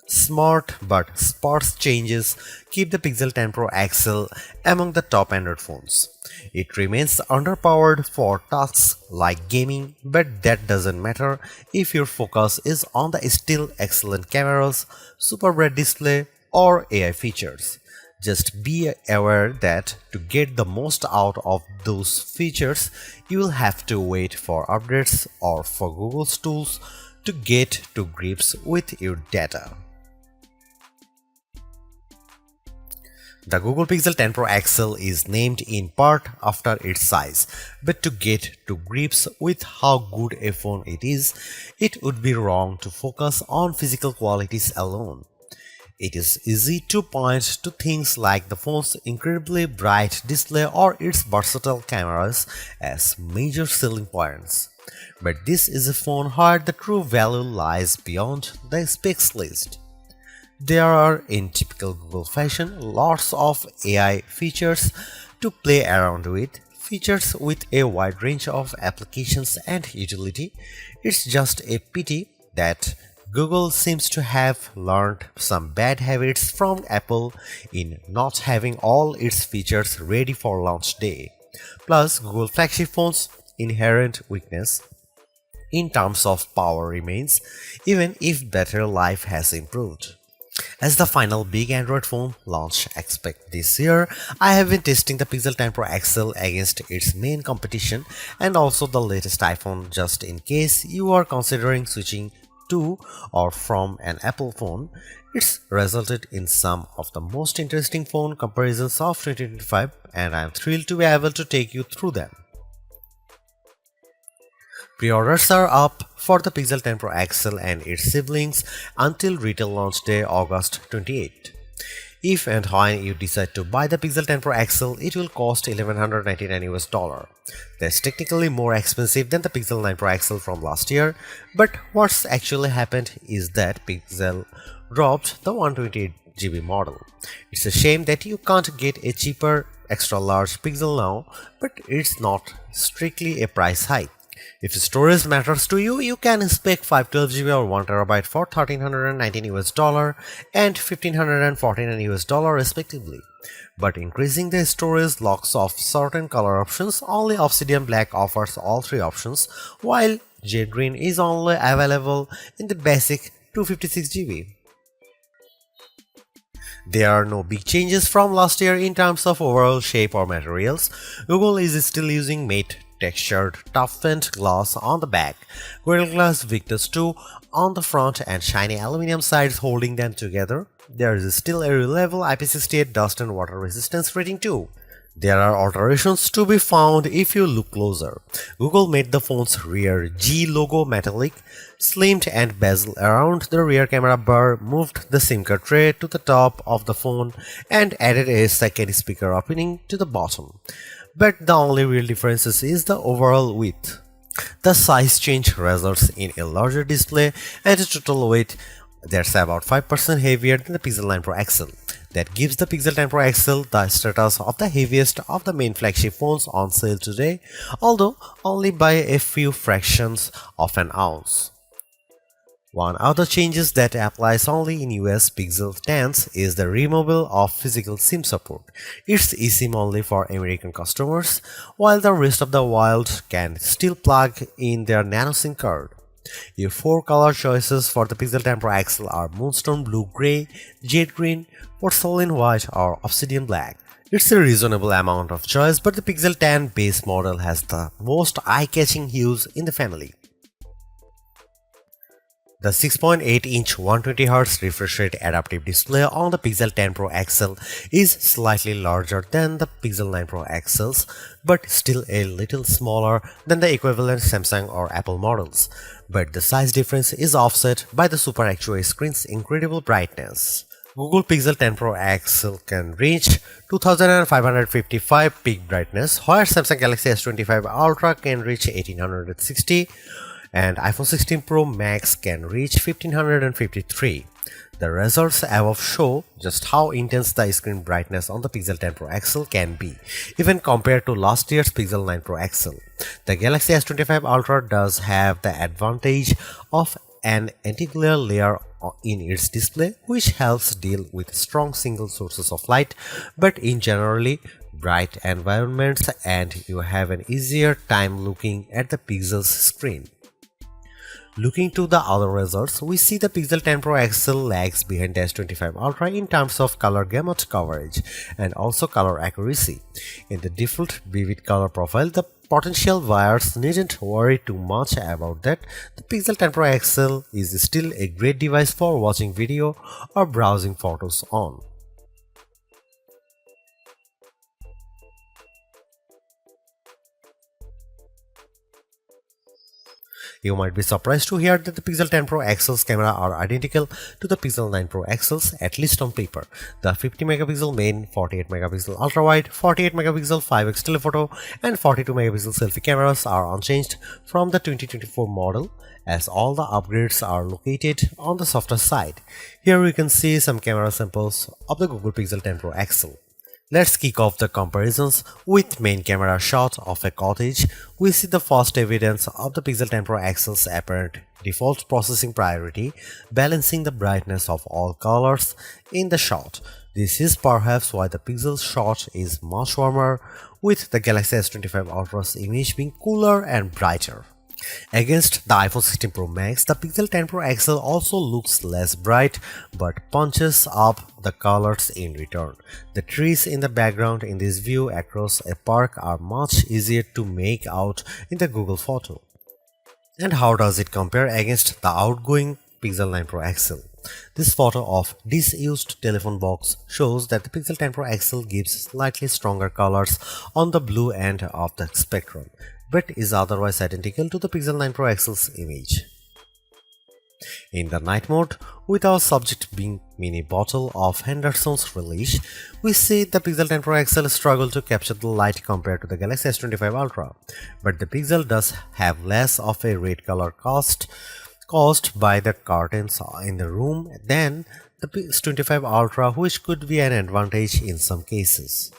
Smart but sparse changes keep the Pixel 10 Pro XL among the top Android phones. It remains underpowered for tasks like gaming, but that doesn't matter if your focus is on the still excellent cameras, super bright display, or AI features. Just be aware that to get the most out of those features, you will have to wait for updates or for Google's tools to get to grips with your data. The Google Pixel 10 Pro XL is named in part after its size, but to get to grips with how good a phone it is, it would be wrong to focus on physical qualities alone. It is easy to point to things like the phone's incredibly bright display or its versatile cameras as major selling points. But this is a phone where the true value lies beyond the specs list. There are, in typical Google fashion, lots of AI features to play around with, features with a wide range of applications and utility. It's just a pity that Google seems to have learned some bad habits from Apple in not having all its features ready for launch day. Plus, Google flagship phones' inherent weakness in terms of power remains, even if battery life has improved. As the final big Android phone launch expect this year, I have been testing the Pixel 10 Pro XL against its main competition and also the latest iPhone just in case you are considering switching to or from an Apple phone. It's resulted in some of the most interesting phone comparisons of 2025 and I am thrilled to be able to take you through them. Pre-orders are up for the Pixel 10 Pro XL and its siblings until retail launch day August 28. If and when you decide to buy the Pixel 10 Pro XL, it will cost $1199. That's technically more expensive than the Pixel 9 Pro XL from last year, but what's actually happened is that Pixel dropped the 128GB model. It's a shame that you can't get a cheaper extra large Pixel now, but it's not strictly a price hike. If storage matters to you, you can spec 512GB or 1TB for $1,319 and $1,549 respectively. But increasing the storage locks off certain color options. Only Obsidian Black offers all three options, while Jade Green is only available in the basic 256GB. There are no big changes from last year in terms of overall shape or materials. Google is still using matte textured toughened glass on the back, Gorilla Glass Victus 2 on the front and shiny aluminum sides holding them together. There is still a reliable IP68 dust and water resistance rating too. There are alterations to be found if you look closer. Google made the phone's rear G logo metallic, slimmed and bezel around the rear camera bar, moved the SIM card tray to the top of the phone and added a second speaker opening to the bottom. But the only real difference is the overall width. The size change results in a larger display and a total weight that's about 5% heavier than the Pixel 9 Pro XL. That gives the Pixel 10 Pro XL the status of the heaviest of the main flagship phones on sale today, although only by a few fractions of an ounce. One other changes that applies only in US Pixel 10s is the removal of physical SIM support. It's eSIM only for American customers, while the rest of the world can still plug in their nano SIM card. Your four color choices for the Pixel 10 Pro XL are Moonstone Blue Gray, Jade Green, Porcelain White or Obsidian Black. It's a reasonable amount of choice, but the Pixel 10 base model has the most eye-catching hues in the family. The 6.8-inch 120Hz refresh rate adaptive display on the Pixel 10 Pro XL is slightly larger than the Pixel 9 Pro XLs, but still a little smaller than the equivalent Samsung or Apple models. But the size difference is offset by the Super Actua screen's incredible brightness. Google Pixel 10 Pro XL can reach 2555 peak brightness, where Samsung Galaxy S25 Ultra can reach 1860. And iPhone 16 Pro Max can reach 1553. The results above show just how intense the screen brightness on the Pixel 10 Pro XL can be, even compared to last year's Pixel 9 Pro XL. The Galaxy S25 Ultra does have the advantage of an anti-glare layer in its display, which helps deal with strong single sources of light, but in generally bright environments, and you have an easier time looking at the pixel's screen. Looking to the other results, we see the Pixel 10 Pro XL lags behind the S25 Ultra in terms of color gamut coverage and also color accuracy. In the default vivid color profile, the potential buyers needn't worry too much about that. The Pixel 10 Pro XL is still a great device for watching video or browsing photos on. You might be surprised to hear that the Pixel 10 Pro XL's camera are identical to the Pixel 9 Pro XL's, at least on paper. The 50 megapixel main, 48 megapixel ultra wide, 48 megapixel 5x telephoto and 42 megapixel selfie cameras are unchanged from the 2024 model, as all the upgrades are located on the softer side. Here we can see some camera samples of the Google Pixel 10 Pro XL. Let's kick off the comparisons with main camera shot of a cottage. We see the first evidence of the Pixel 10 Pro XL's apparent default processing priority, balancing the brightness of all colors in the shot. This is perhaps why the Pixel's shot is much warmer, with the Galaxy S25 Ultra's image being cooler and brighter. Against the iPhone 16 Pro Max, the Pixel 10 Pro XL also looks less bright but punches up the colors in return. The trees in the background in this view across a park are much easier to make out in the Google photo. And how does it compare against the outgoing Pixel 9 Pro XL? This photo of disused telephone box shows that the Pixel 10 Pro XL gives slightly stronger colors on the blue end of the spectrum, but is otherwise identical to the Pixel 9 Pro XL's image. In the night mode, with our subject being mini bottle of Henderson's relish, we see the Pixel 10 Pro XL struggle to capture the light compared to the Galaxy S25 Ultra, but the Pixel does have less of a red color caused by the curtains in the room than the S25 Ultra, which could be an advantage in some cases.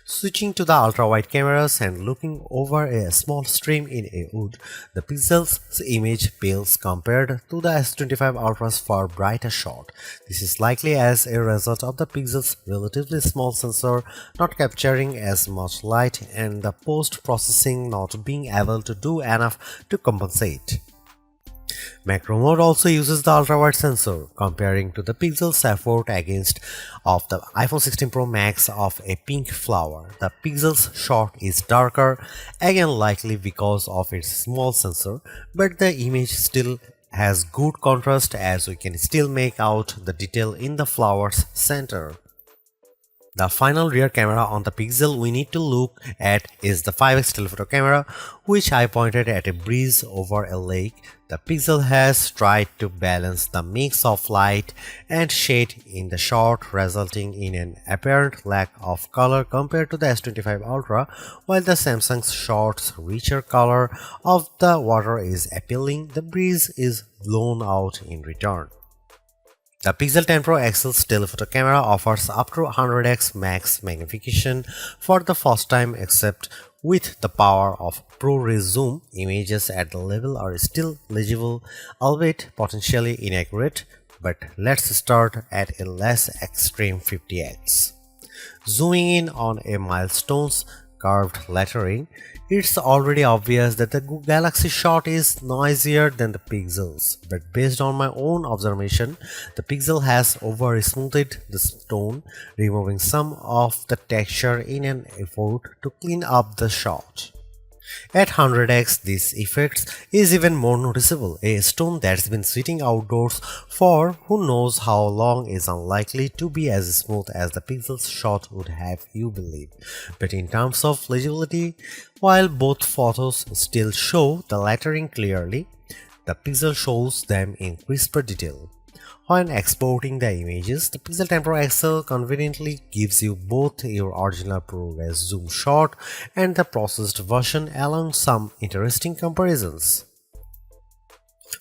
Switching to the ultra-wide cameras and looking over a small stream in a wood, the Pixel's image pales compared to the S25 Ultra's far brighter shot. This is likely as a result of the Pixel's relatively small sensor not capturing as much light and the post-processing not being able to do enough to compensate. Macro mode also uses the ultra-wide sensor, comparing to the Pixel's effort against of the iPhone 16 Pro Max of a pink flower. The Pixel's shot is darker, again likely because of its small sensor, but the image still has good contrast as we can still make out the detail in the flower's center. The final rear camera on the Pixel we need to look at is the 5x telephoto camera, which I pointed at a breeze over a lake. The Pixel has tried to balance the mix of light and shade in the shot, resulting in an apparent lack of color compared to the S25 Ultra, while the Samsung's shot's richer color of the water is appealing. The breeze is blown out in return. The Pixel 10 Pro XL's telephoto camera offers up to 100x max magnification for the first time, except with the power of ProRes zoom. Images at the level are still legible, albeit potentially inaccurate, but let's start at a less extreme 50x. Zooming in on a milestone's curved lettering, it's already obvious that the Galaxy shot is noisier than the Pixel's, but based on my own observation, the Pixel has over-smoothed the stone, removing some of the texture in an effort to clean up the shot. At 100x, this effect is even more noticeable. A stone that's been sitting outdoors for who knows how long is unlikely to be as smooth as the Pixel's shot would have you believe. But in terms of legibility, while both photos still show the lettering clearly, the Pixel shows them in crisper detail. When exporting the images, the Pixel 10 Pro XL conveniently gives you both your original ProRes zoom shot and the processed version, along some interesting comparisons.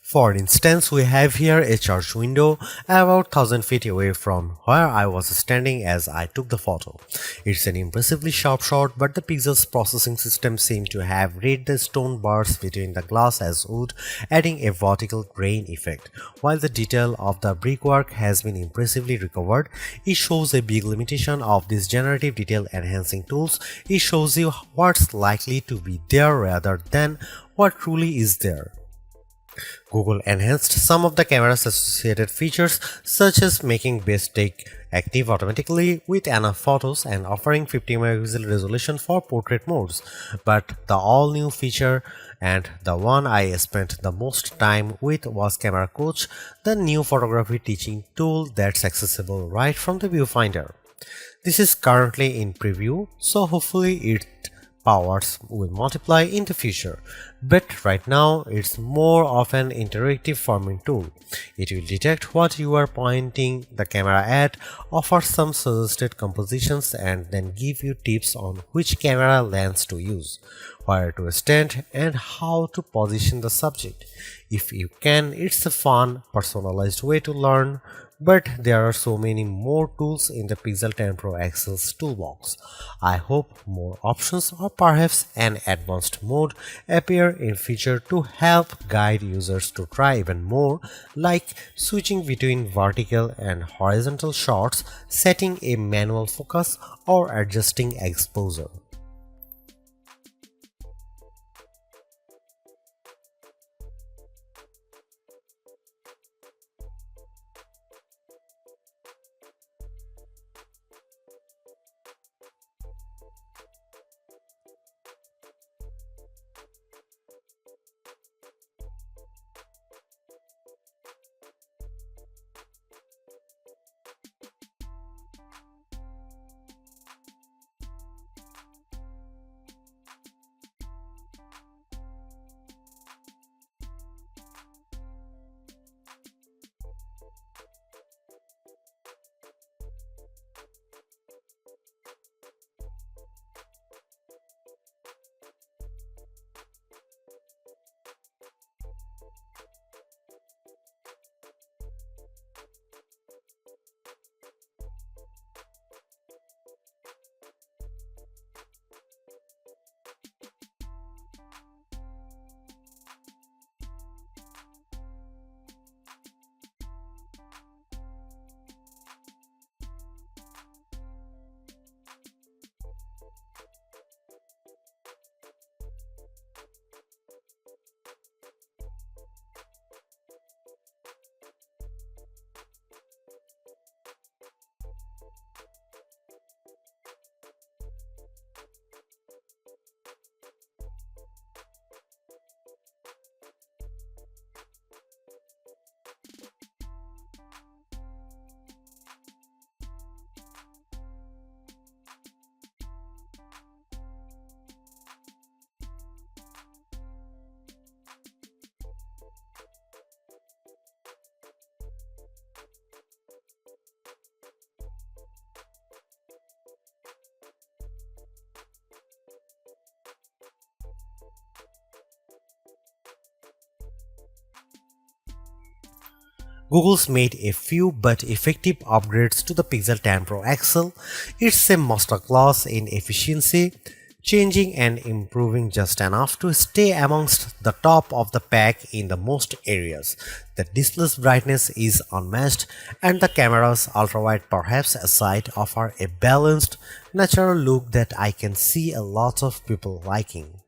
For instance, we have here a church window about 1000 feet away from where I was standing as I took the photo. It's an impressively sharp shot, but the pixels processing system seemed to have read the stone bars between the glass as wood, adding a vertical grain effect. While the detail of the brickwork has been impressively recovered, it shows a big limitation of these generative detail enhancing tools. It shows you what's likely to be there rather than what truly is there. Google enhanced some of the camera's associated features, such as making best take active automatically with enough photos and offering 50 megapixel resolution for portrait modes. But the all-new feature, and the one I spent the most time with, was Camera Coach, the new photography teaching tool that's accessible right from the viewfinder. This is currently in preview, so hopefully it powers will multiply in the future, but right now it's more of an interactive forming tool. It will detect what you are pointing the camera at, offer some suggested compositions, and then give you tips on which camera lens to use, where to stand, and how to position the subject. If you can, it's a fun, personalized way to learn. But there are so many more tools in the Pixel 10 Pro XL's toolbox. I hope more options or perhaps an advanced mode appear in future to help guide users to try even more, like switching between vertical and horizontal shots, setting a manual focus, or adjusting exposure. Google's made a few but effective upgrades to the Pixel 10 Pro XL. It's a masterclass in efficiency, changing and improving just enough to stay amongst the top of the pack in the most areas. The display's brightness is unmatched, and the camera's ultrawide perhaps aside offer a balanced, natural look that I can see a lot of people liking.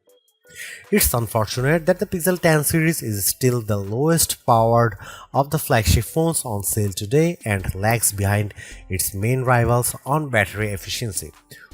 It's unfortunate that the Pixel 10 series is still the lowest powered of the flagship phones on sale today and lags behind its main rivals on battery efficiency.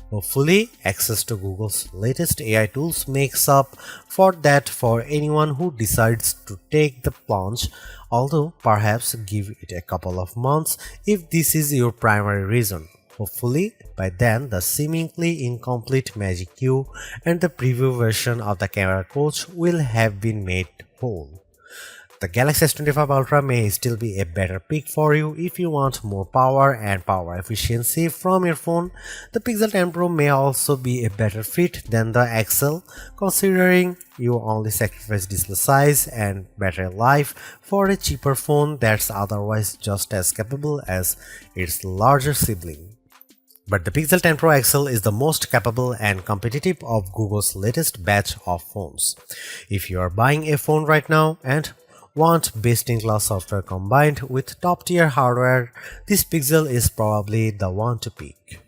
Hopefully, access to Google's latest AI tools makes up for that for anyone who decides to take the plunge, although perhaps give it a couple of months if this is your primary reason. Hopefully, by then the seemingly incomplete Magic Q and the preview version of the Camera Coach will have been made whole. The Galaxy S25 Ultra may still be a better pick for you if you want more power and power efficiency from your phone. The Pixel 10 Pro may also be a better fit than the XL, considering you only sacrifice display size and battery life for a cheaper phone that's otherwise just as capable as its larger sibling. But the Pixel 10 Pro XL is the most capable and competitive of Google's latest batch of phones. If you are buying a phone right now and want best-in-class software combined with top-tier hardware, this Pixel is probably the one to pick.